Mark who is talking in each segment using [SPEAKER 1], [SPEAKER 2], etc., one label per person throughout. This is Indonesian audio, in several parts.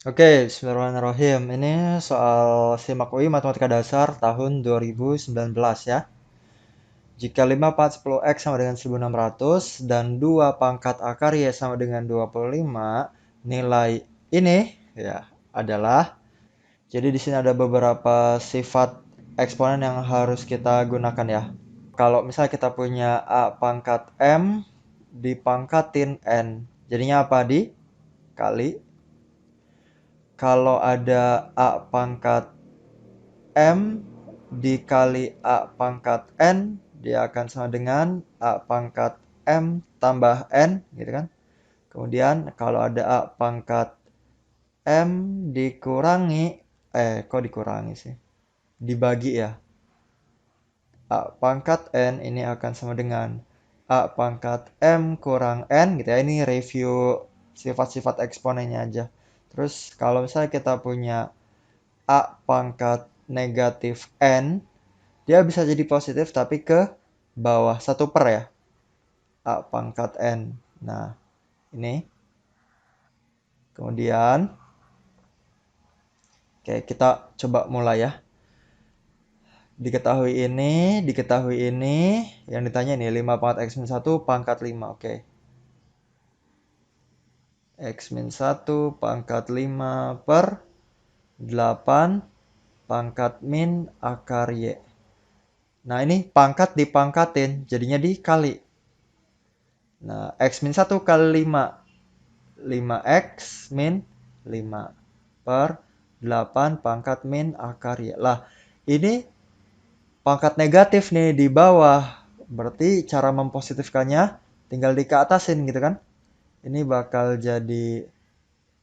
[SPEAKER 1] Oke, bismillahirrahmanirrahim. Ini soal SIMAK UI Matematika Dasar tahun 2019 ya. Jika 5 pangkat 10x sama dengan 1600 dan 2 pangkat akar Y sama dengan 25, nilai ini ya adalah, jadi di sini ada beberapa sifat eksponen yang harus kita gunakan ya. Kalau misalnya kita punya A pangkat M dipangkatin N, jadinya apa? Dikali. Kalau ada A pangkat M dikali A pangkat N, dia akan sama dengan A pangkat M tambah N, gitu kan. Kemudian kalau ada A pangkat M dikurangi, kok dikurangi sih? Dibagi ya. A pangkat N ini akan sama dengan A pangkat M kurang N, gitu ya. Ini review sifat-sifat eksponennya aja. Terus kalau misalnya kita punya A pangkat negatif N, dia bisa jadi positif tapi ke bawah 1/, ya. A pangkat N. Nah, ini. Kemudian, oke, kita coba mulai ya. Diketahui ini, yang ditanya nih 5 pangkat X min 1 pangkat 5. Oke. X min 1 pangkat 5 per 8 pangkat min akar Y. Nah, ini pangkat dipangkatin, jadinya dikali. Nah, X min 1 kali 5. 5x min 5 per 8 pangkat min akar Y. Lah, ini pangkat negatif nih di bawah. Berarti cara mempositifkannya tinggal dikeatasin gitu kan. Ini bakal jadi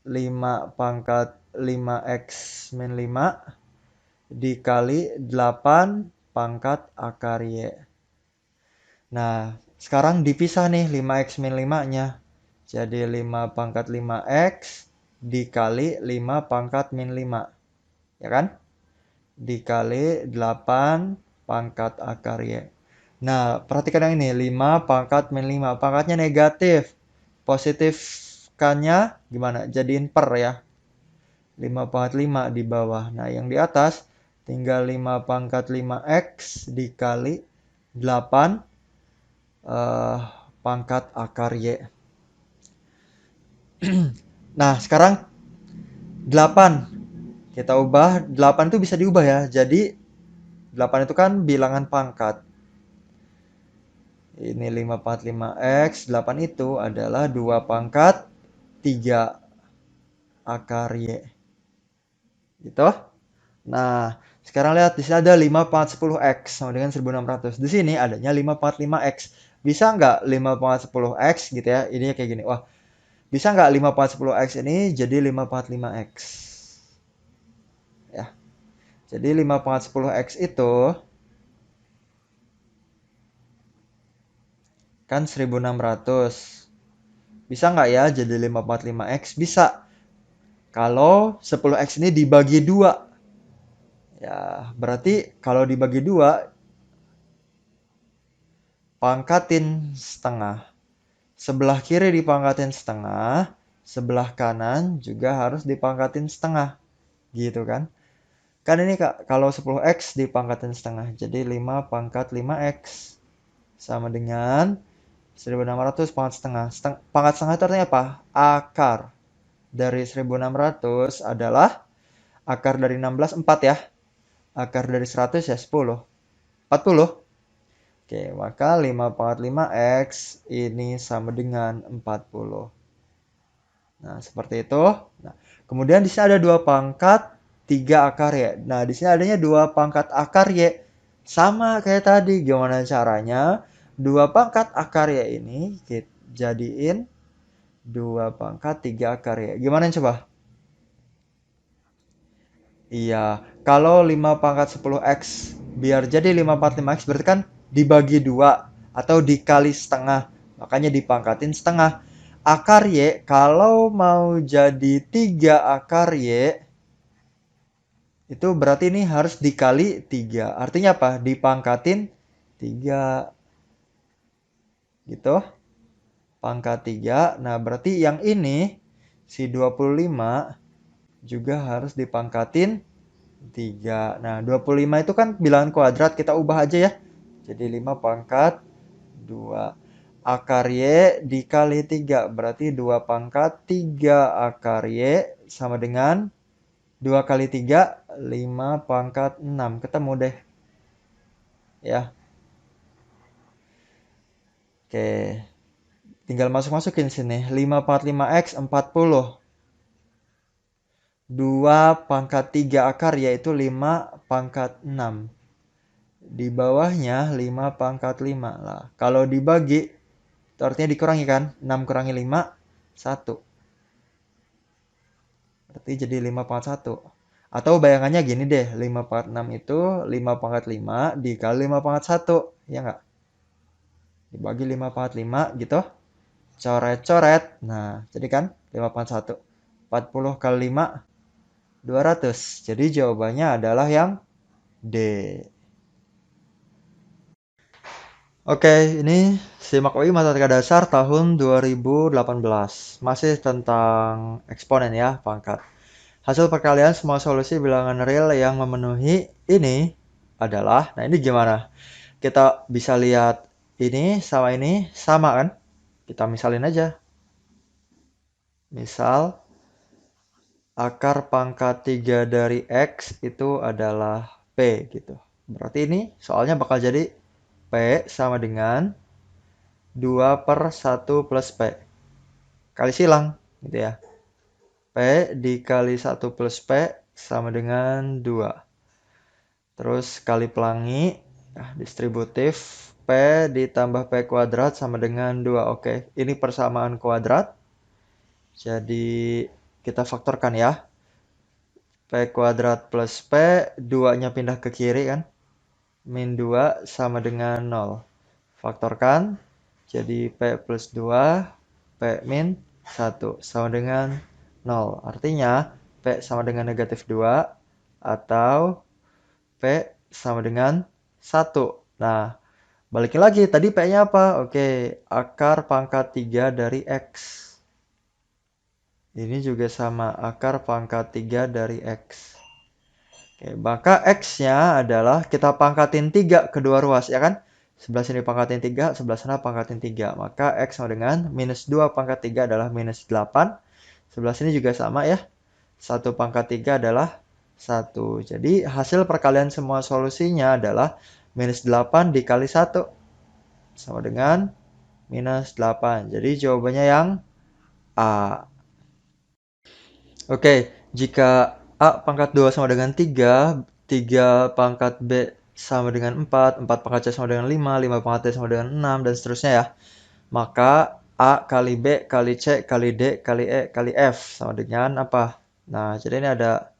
[SPEAKER 1] 5 pangkat 5x min 5 dikali 8 pangkat akar Y. Nah, sekarang dipisah nih 5x min 5-nya. Jadi 5 pangkat 5x dikali 5 pangkat min 5. Ya kan? Dikali 8 pangkat akar Y. Nah, perhatikan yang ini. 5 pangkat min 5. Pangkatnya negatif. Positifkannya gimana? Jadiin per ya. 5 pangkat 5 di bawah. Nah, yang di atas tinggal 5 pangkat 5x dikali 8 pangkat akar Y. Nah, sekarang 8. Kita ubah, 8 itu bisa diubah ya. Jadi 8 itu kan bilangan pangkat. Ini 5 pangkat 5x, 8 itu adalah 2 pangkat 3 akar Y. Gitu. Nah, sekarang lihat di sini ada 5 pangkat 10x sama dengan 1600. Di sini adanya 5 pangkat 5x. Bisa nggak 5 pangkat 10x gitu ya? Ini kayak gini. Wah, bisa nggak 5 pangkat 10x ini jadi 5 pangkat 5x? Ya. Jadi 5 pangkat 10x itu kan 1600. Bisa nggak ya jadi 5 pangkat 5x? Bisa. Kalau 10x ini dibagi 2. Ya, berarti kalau dibagi 2, pangkatin setengah. Sebelah kiri dipangkatin setengah, sebelah kanan juga harus dipangkatin setengah. Gitu kan? Kan ini kalau 10x dipangkatin setengah. Jadi 5 pangkat 5x sama dengan 1600 pangkat setengah. Pangkat setengah itu artinya apa? Akar dari 1600 adalah akar dari 16, 4 ya. Akar dari 100 ya 10. 40. Oke, maka 5 pangkat 5x ini sama dengan 40. Nah, seperti itu. Nah, kemudian di sini ada 2 pangkat 3 akar Y. Nah, di sini adanya 2 pangkat akar Y. Sama kayak tadi. Gimana caranya? 2 pangkat akar Y ini kita jadiin 2 pangkat 3 akar Y. Gimana coba? Iya, kalau 5 pangkat 10x biar jadi 5 pangkat 5x berarti kan dibagi 2 atau dikali setengah. Makanya dipangkatin setengah. Akar Y kalau mau jadi 3 akar Y itu berarti ini harus dikali 3. Artinya apa? Dipangkatin 3 gitu. Pangkat 3. Nah, berarti yang ini si 25 juga harus dipangkatin 3. Nah, 25 itu kan bilangan kuadrat, kita ubah aja ya. Jadi 5 pangkat 2. Akar Y dikali 3, berarti 2 pangkat 3 akar Y sama dengan 2 kali 3, 5 pangkat 6. Ketemu deh. Ya, oke. Tinggal masuk-masukin sini. 5 pangkat 5X, 40. 2 pangkat 3 akar yaitu 5 pangkat 6. Di bawahnya 5 pangkat 5. Lah, kalau dibagi, itu artinya dikurangi kan? 6 kurangi 5, 1. Berarti jadi 5 pangkat 1. Atau bayangannya gini deh, 5 pangkat 6 itu 5 pangkat 5 dikali 5 pangkat 1. Ya nggak? Dibagi 5 pangkat 5 gitu. Coret-coret. Nah, jadi kan 5 pangkat 1. 40 kali 5, 200. Jadi jawabannya adalah yang D. Oke, ini simak UI Matematika Dasar tahun 2018. Masih tentang eksponen ya, pangkat. Hasil perkalian semua solusi bilangan real yang memenuhi ini adalah, nah ini gimana? Kita bisa lihat ini sama kan? Kita misalin aja. Misal, akar pangkat 3 dari X itu adalah P gitu. Berarti ini soalnya bakal jadi P sama dengan 2 per 1 plus P. Kali silang gitu ya. P dikali 1 plus P sama dengan 2. Terus kali pelangi, distributif, P ditambah P kuadrat sama dengan 2. Oke, ini persamaan kuadrat. Jadi kita faktorkan ya. P kuadrat plus P, 2-nya pindah ke kiri kan. Min 2 sama dengan 0. Faktorkan, jadi P plus 2, P min 1 sama dengan 0. Artinya, P sama dengan negatif 2 atau P sama dengan 1. Nah, balikin lagi. Tadi P-nya apa? Oke, akar pangkat 3 dari X. Ini juga sama, akar pangkat 3 dari X. Oke, maka X-nya adalah kita pangkatin 3 kedua ruas, ya kan? Sebelah sini pangkatin 3, sebelah sana pangkatin 3. Maka X sama dengan minus 2 pangkat 3 adalah minus 8. Sebelah sini juga sama ya. 1 pangkat 3 adalah 1. Jadi hasil perkalian semua solusinya adalah minus 8 dikali 1. Sama dengan minus 8. Jadi jawabannya yang A. Oke, jika A pangkat 2 sama dengan 3, 3 pangkat B sama dengan 4, 4 pangkat C sama dengan 5, 5 pangkat D sama dengan 6, dan seterusnya ya. Maka A kali B kali C kali D kali E kali F sama dengan apa? Nah, jadi ini ada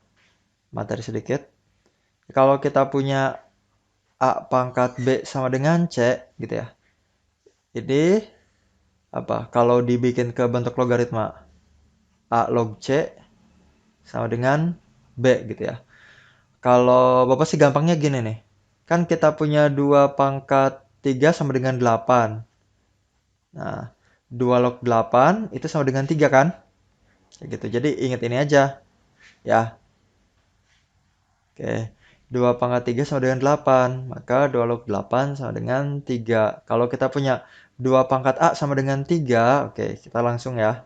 [SPEAKER 1] materi sedikit. Kalau kita punya A pangkat B sama dengan C, gitu ya. Jadi, apa? Kalau dibikin ke bentuk logaritma, A log C sama dengan B, gitu ya. Kalau Bapak sih gampangnya gini nih. Kan kita punya 2 pangkat 3 sama dengan 8. Nah, 2 log 8 itu sama dengan 3 kan? Kayak gitu. Jadi ingat ini aja. Ya, oke. 2 pangkat 3 sama dengan 8. Maka 2 log 8 sama dengan 3. Kalau kita punya 2 pangkat A sama dengan 3. Oke, kita langsung ya.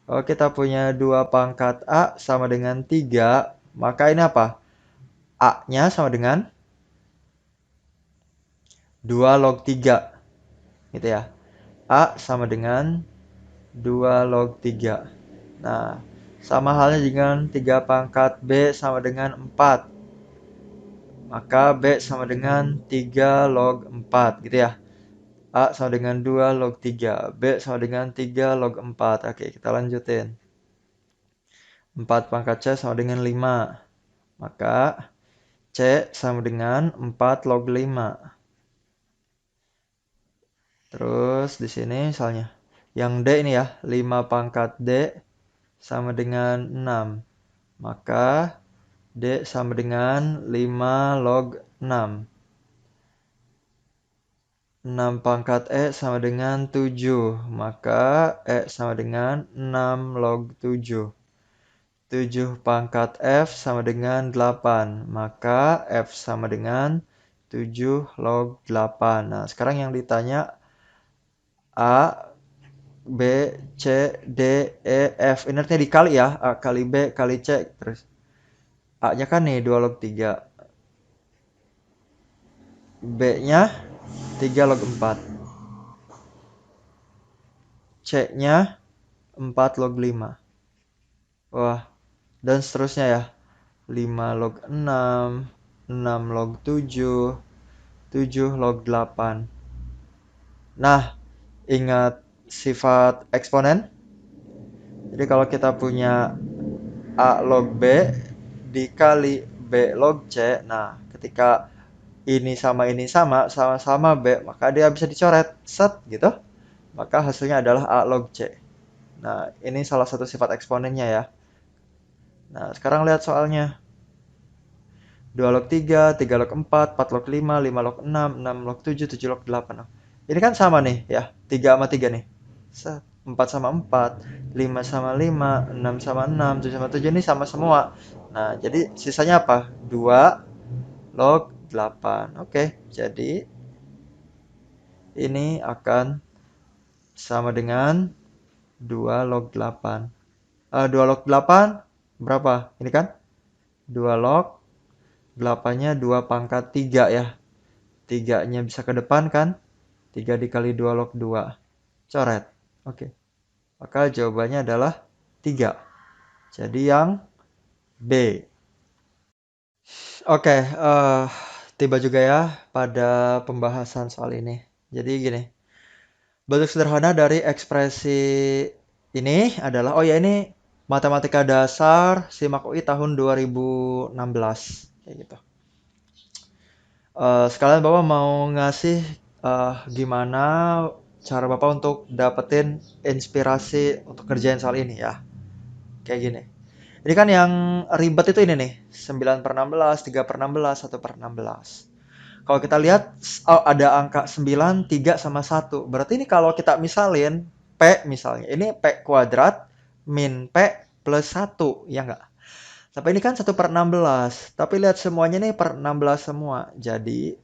[SPEAKER 1] Kalau kita punya 2 pangkat A sama dengan 3. Maka ini apa? A-nya sama dengan 2 log 3. Gitu ya. A sama dengan 2 log 3. Nah, sama halnya dengan 3 pangkat B sama dengan 4. Maka B sama dengan 3 log 4 gitu ya. A sama dengan 2 log 3. B sama dengan 3 log 4. Oke, kita lanjutin. 4 pangkat C sama dengan 5. Maka C sama dengan 4 log 5. Terus di sini misalnya yang D ini ya, 5 pangkat D sama dengan 6. Maka D sama dengan 5 log 6. 6 pangkat E sama dengan 7. Maka E sama dengan 6 log 7. 7 pangkat F sama dengan 8. Maka F sama dengan 7 log 8. Nah, sekarang yang ditanya A, B, C, D, E, F. Ini artinya dikali ya. A kali B kali C. Terus A-nya kan nih 2 log 3. B-nya 3 log 4. C-nya 4 log 5. Wah, dan seterusnya ya. 5 log 6, 6 log 7, 7 log 8. Nah, ingat sifat eksponen? Jadi kalau kita punya A log B dikali B log C, nah ketika ini sama, sama-sama B, maka dia bisa dicoret, set gitu. Maka hasilnya adalah A log C. Nah, ini salah satu sifat eksponennya ya. Nah, sekarang lihat soalnya. 2 log 3, 3 log 4, 4 log 5, 5 log 6 log 7, 7 log 8. Nah, ini kan sama nih ya, 3 sama 3 nih. Set. 4 sama 4, 5 sama 5, 6 sama 6, 7 sama 7 ini sama semua. Nah, jadi sisanya apa? 2 log 8. Oke, jadi ini akan sama dengan 2 log 8. 2 log 8 berapa? Ini kan 2 log 8-nya 2 pangkat 3 ya. 3-nya bisa ke depan kan? 3 dikali 2 log 2. Coret. Oke. Maka jawabannya adalah 3. Jadi yang B. Oke, tiba juga ya pada pembahasan soal ini. Jadi gini, bentuk sederhana dari ekspresi ini adalah, oh ya ini matematika dasar SIMAK UI tahun 2016. Kayak gitu. Sekalian Bapak mau ngasih gimana cara Bapak untuk dapetin inspirasi untuk kerjain soal ini ya. Kayak gini. Ini kan yang ribet itu ini nih, 9 per 16, 3 per 16, 1 per 16. Kalau kita lihat, oh, ada angka 9, 3, sama 1. Berarti ini kalau kita misalin, P misalnya, ini P kuadrat min P plus 1, ya nggak? Tapi ini kan 1 per 16. Tapi lihat semuanya nih per 16 semua. Jadi,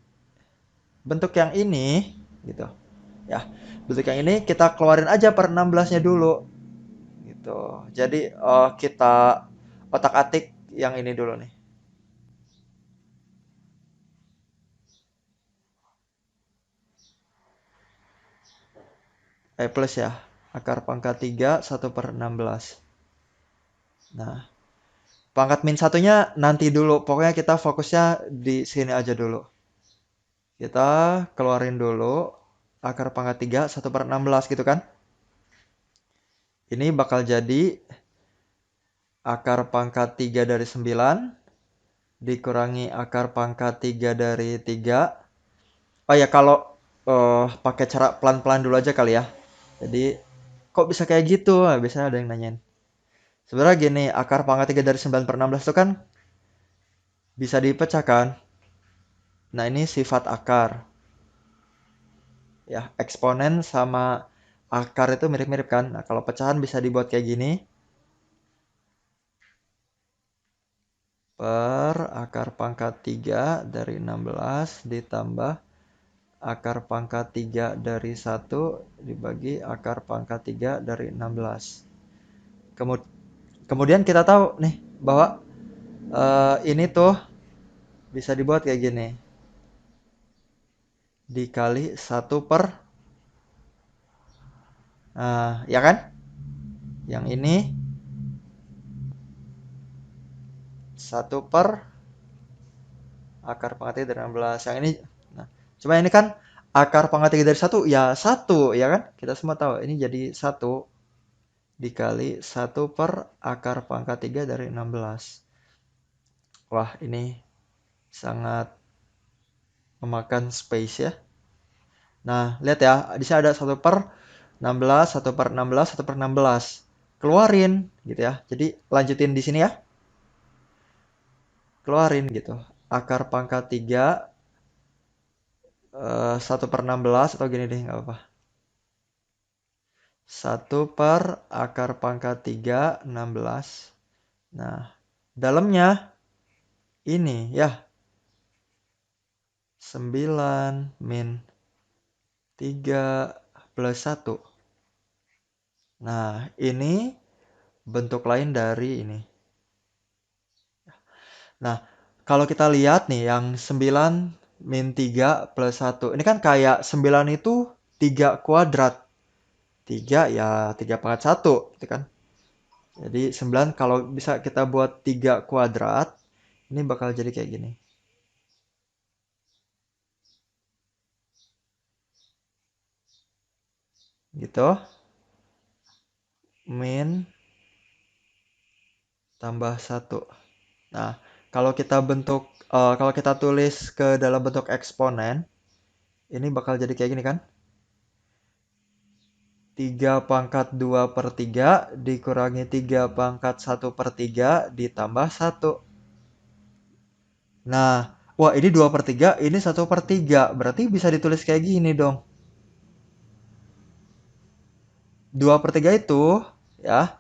[SPEAKER 1] bentuk yang ini, gitu. Ya, bentuk yang ini kita keluarin aja per 16-nya dulu. Gitu. Jadi, kita otak-atik yang ini dulu nih. Plus ya. Akar pangkat 3, 1 per 16. Nah, pangkat min satunya nanti dulu. Pokoknya kita fokusnya di sini aja dulu. Kita keluarin dulu akar pangkat 3, 1 per 16 gitu kan. Ini bakal jadi akar pangkat 3 dari 9 dikurangi akar pangkat 3 dari 3. Oh ya, kalau pakai cara pelan-pelan dulu aja kali ya. Jadi, kok bisa kayak gitu? Nah, biasanya ada yang nanyain. Sebenarnya gini, akar pangkat 3 dari 9 per 16 itu kan bisa dipecahkan. Nah, ini sifat akar. Ya, eksponen sama akar itu mirip-mirip kan. Nah, kalau pecahan bisa dibuat kayak gini. Per akar pangkat 3 dari 16 ditambah akar pangkat 3 dari 1 dibagi akar pangkat 3 dari 16. Kemudian kita tahu nih bahwa ini tuh bisa dibuat kayak gini. Dikali 1 per, ya kan? Yang ini 1 per akar pangkat 3 dari 16. Yang ini, nah, cuma ini kan akar pangkat 3 dari 1, ya 1, ya kan? Kita semua tahu, ini jadi 1 dikali 1 per akar pangkat 3 dari 16. Wah, ini sangat memakan space ya. Nah, lihat ya, di sini ada 1 per 16, 1 per 16, 1 per 16. Keluarin, gitu ya. Jadi, lanjutin di sini ya. Keluarin, gitu. Akar pangkat 3, 1 per 16, atau gini deh, nggak apa-apa. 1 per akar pangkat 3, 16. Nah, dalamnya ini ya 9 min 3 plus 1. Nah, ini bentuk lain dari ini. Nah, kalau kita lihat nih yang 9 min 3 plus 1. Ini kan kayak 9 itu 3 kuadrat. 3 ya 3 pangkat 1 gitu kan. Jadi 9 kalau bisa kita buat 3 kuadrat, ini bakal jadi kayak gini. Gitu. Min tambah 1. Nah, kalau kita tulis ke dalam bentuk eksponen, ini bakal jadi kayak gini kan? 3 pangkat 2 per 3 dikurangi 3 pangkat 1 per 3 ditambah 1. Nah, wah ini 2 per 3, ini 1 per 3. Berarti bisa ditulis kayak gini dong. 2 per 3 itu, ya,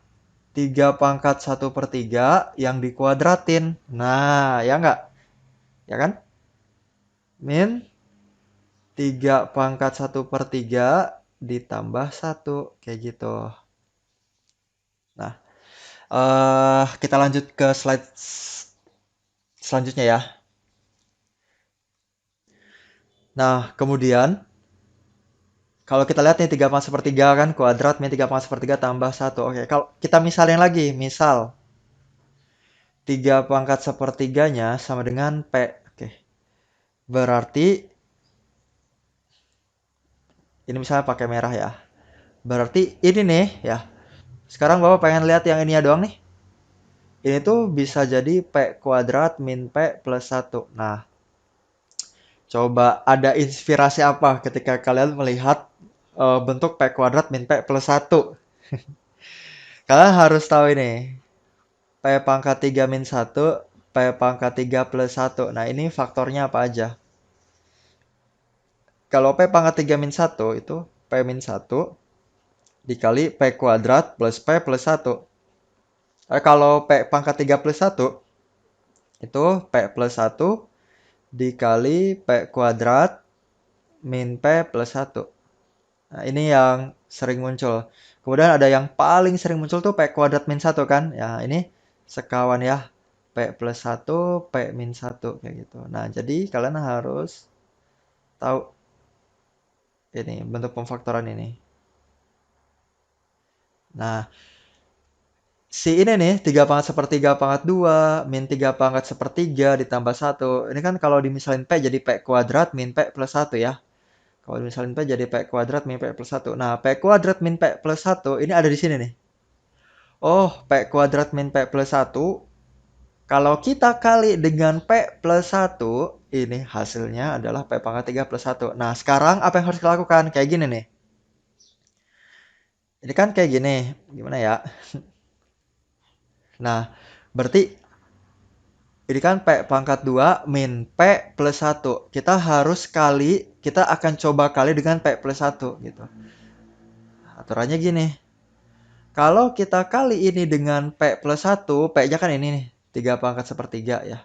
[SPEAKER 1] 3 pangkat 1 per 3 yang dikuadratin. Nah, ya enggak? Ya kan? Min 3 pangkat 1 per 3 ditambah 1. Kayak gitu. Nah, kita lanjut ke slide selanjutnya ya. Nah, kemudian kalau kita lihat nih 3 pangkat sepertiga kan kuadrat min 3 pangkat sepertiga tambah 1. Oke, kalau kita misalin lagi, misal 3 pangkat sepertiganya sama dengan P. Oke. Berarti ini misalnya pakai merah ya. Berarti ini nih ya. Sekarang Bapak pengen lihat yang ini ya doang nih. Ini tuh bisa jadi P kuadrat min P plus 1. Nah, coba ada inspirasi apa ketika kalian melihat bentuk P kuadrat min P plus 1? Kalian harus tahu ini. P pangkat 3 min 1, P pangkat 3 plus 1. Nah, ini faktornya apa aja? Kalau P pangkat 3 min 1 itu P min 1 dikali P kuadrat plus P plus 1. Kalau P pangkat 3 plus 1 itu P plus 1 dikali P kuadrat min P plus 1. Nah, ini yang sering muncul. Kemudian ada yang paling sering muncul tuh P kuadrat min 1 kan. Ya, ini sekawan ya. P plus 1, P min 1 kayak gitu. Nah, jadi kalian harus tahu ini bentuk pemfaktoran ini. Nah, si ini nih 3 pangkat sepertiga pangkat 2 min 3 pangkat sepertiga ditambah 1. Ini kan kalau dimisalin P jadi P kuadrat min P plus 1 ya. Kalau dimisalin P jadi P kuadrat min P plus 1. Nah, P kuadrat min P plus 1 ini ada di sini nih. Oh, P kuadrat min P plus 1. Kalau kita kali dengan P plus 1, ini hasilnya adalah P pangkat 3 plus 1. Nah, sekarang apa yang harus kita lakukan? Kayak gini nih. Ini kan kayak gini. Gimana ya? Nah, berarti ini kan P pangkat 2 min P plus 1. Kita akan coba kali dengan P plus 1 gitu. Aturannya gini. Kalau kita kali ini dengan P plus 1, P-nya kan ini nih. 3 pangkat sepertiga ya.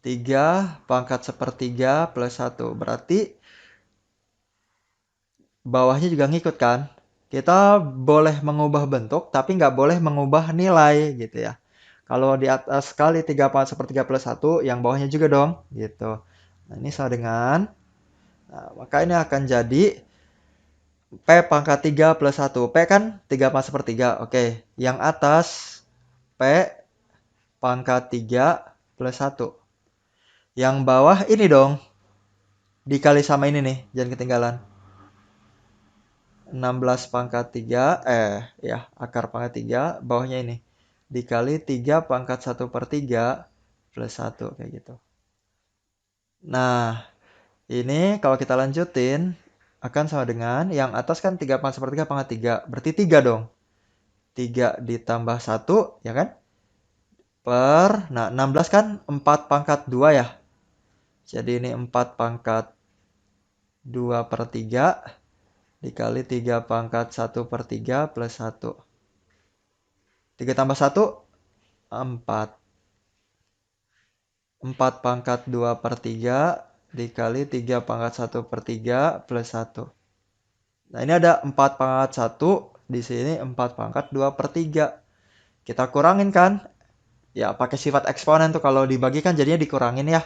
[SPEAKER 1] 3 pangkat sepertiga plus 1. Berarti bawahnya juga ngikut kan. Kita boleh mengubah bentuk, tapi nggak boleh mengubah nilai gitu ya. Kalau di atas kali 3 pangkat sepertiga plus 1, yang bawahnya juga dong gitu. Nah, ini sama dengan, nah, maka ini akan jadi P pangkat 3 plus 1. P kan 3 pangkat sepertiga. Oke, yang atas P pangkat 3 plus 1. Yang bawah ini dong, dikali sama ini nih, jangan ketinggalan. 16 pangkat 3, ya, akar pangkat 3, bawahnya ini. Dikali 3 pangkat 1 per 3 plus 1, kayak gitu. Nah, ini kalau kita lanjutin, akan sama dengan, yang atas kan 3 pangkat sepertiga pangkat 3, berarti 3 dong. 3 ditambah 1, ya kan? Nah 16 kan 4 pangkat 2 ya. Jadi ini 4 pangkat 2 per 3 dikali 3 pangkat 1 per 3 plus 1. 3 tambah 1, 4. 4 pangkat 2 per 3 dikali 3 pangkat 1/3 plus 1. Nah, ini ada 4 pangkat 1, di sini 4 pangkat 2/3. Kita kurangin kan? Ya, pakai sifat eksponen tuh kalau dibagi kan jadinya dikurangin ya.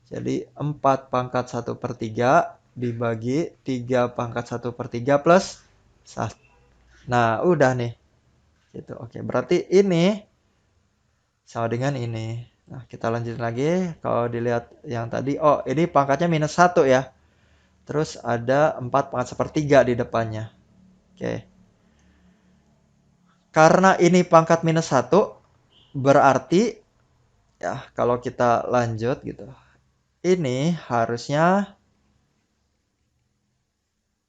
[SPEAKER 1] Jadi 4 pangkat 1/3 dibagi 3 pangkat 1/3 plus 1. Nah, udah nih. Gitu. Oke, berarti ini sama dengan ini. Nah, kita lanjut lagi. Kalau dilihat yang tadi, oh ini pangkatnya -1 ya. Terus ada 4 pangkat 1/3 di depannya. Oke. Karena ini pangkat -1, berarti ya kalau kita lanjut gitu. Ini harusnya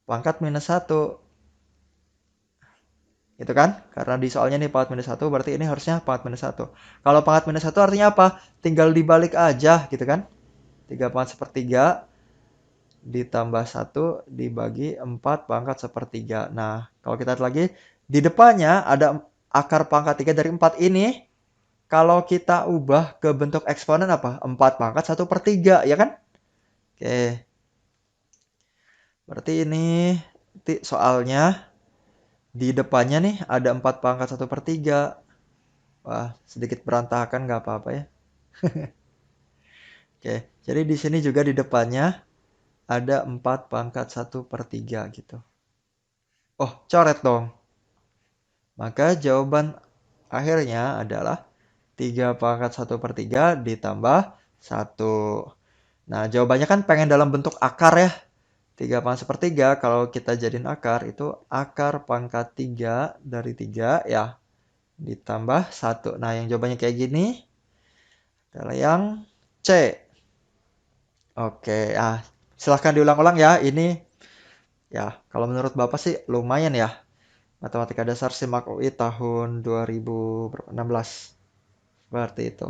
[SPEAKER 1] pangkat -1. Gitu kan? Karena di soalnya ini pangkat -1, berarti ini harusnya pangkat -1. Kalau pangkat -1 artinya apa? Tinggal dibalik aja gitu kan? 3 pangkat 1/3 ditambah 1 dibagi 4 pangkat 1/3. Nah, kalau kita lihat lagi, di depannya ada akar pangkat 3 dari 4 ini. Kalau kita ubah ke bentuk eksponen apa? 4 pangkat 1/3, ya kan? Oke, berarti ini soalnya di depannya nih ada 4 pangkat 1/3. Wah, sedikit berantakan nggak apa-apa ya. Oke, jadi di sini juga di depannya ada 4 pangkat 1/3 gitu. Oh, coret dong. Maka jawaban akhirnya adalah 3 pangkat 1/3 ditambah 1. Nah, jawabannya kan pengen dalam bentuk akar ya. 3 pangkat 1/3 kalau kita jadiin akar itu akar pangkat 3 dari 3 ya ditambah 1. Nah, yang jawabannya kayak gini adalah yang C. Oke, silahkan diulang-ulang ya. Ini ya kalau menurut Bapak sih lumayan ya. Matematika dasar SIMAK UI tahun 2016. Seperti itu.